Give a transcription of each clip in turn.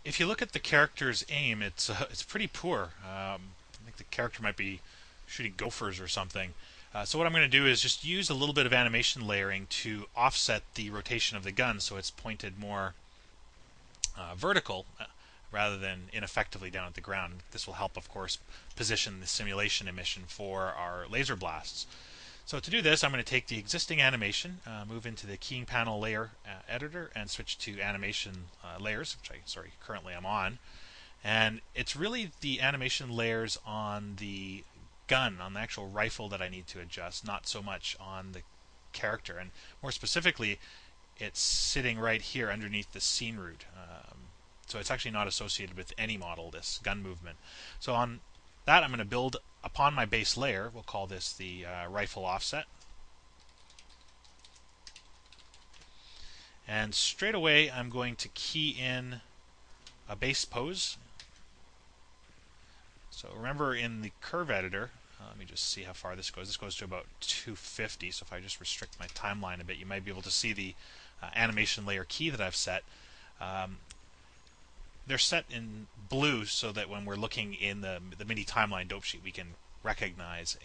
if you look at the character's aim, it's pretty poor. I think the character might be shooting gophers or something. So what I'm going to do is just use a little bit of animation layering to offset the rotation of the gun so it's pointed more vertical rather than ineffectively down at the ground. This will help, of course, position the simulation emission for our laser blasts. So to do this, I'm going to take the existing animation, move into the keying panel layer editor, and switch to animation layers, which currently I'm on. And it's really the animation layers on the gun, on the actual rifle, that I need to adjust, not so much on the character. And more specifically, it's sitting right here underneath the scene root. So it's actually not associated with any model, this gun movement. So on that, I'm going to build upon my base layer. We'll call this the rifle offset. And straight away, I'm going to key in a base pose. So remember, in the curve editor, let me just see how far this goes. This goes to about 250. So if I just restrict my timeline a bit, you might be able to see the animation layer key that I've set. They're set in blue so that when we're looking in the mini timeline dope sheet, we can recognize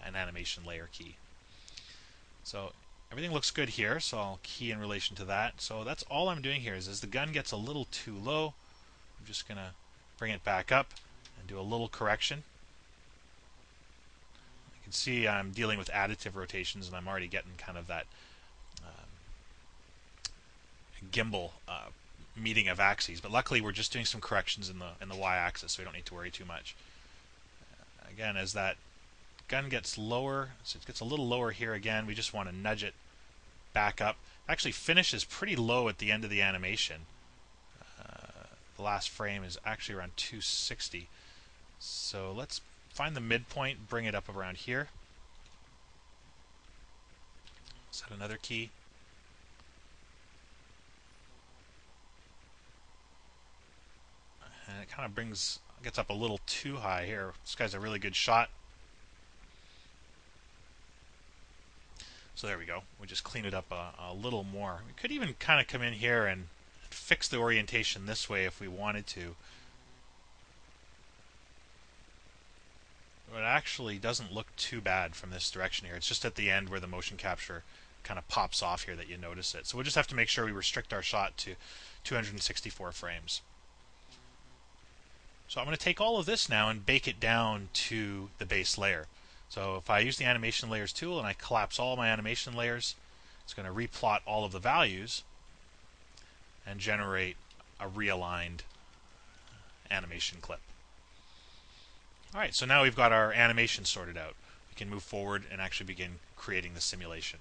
an animation layer key. So everything looks good here, so I'll key in relation to that. So that's all I'm doing here is as the gun gets a little too low, I'm just going to bring it back up and do a little correction. You can see I'm dealing with additive rotations, and I'm already getting kind of that gimbal meeting of axes. But luckily, we're just doing some corrections in the y-axis, so we don't need to worry too much. Again, as that gun gets lower, so it gets a little lower here again, we just want to nudge it back up. It actually finishes pretty low at the end of the animation. The last frame is actually around 260. So let's find the midpoint, bring it up around here. Set another key. And it kind of gets up a little too high here. This guy's a really good shot. So there we go. We just clean it up a little more. We could even kind of come in here and fix the orientation this way if we wanted to. But it actually doesn't look too bad from this direction here. It's just at the end where the motion capture kind of pops off here that you notice it. So we'll just have to make sure we restrict our shot to 264 frames. So I'm going to take all of this now and bake it down to the base layer. So if I use the animation layers tool and I collapse all my animation layers, it's going to replot all of the values and generate a realigned animation clip. Alright, so now we've got our animation sorted out. We can move forward and actually begin creating the simulation.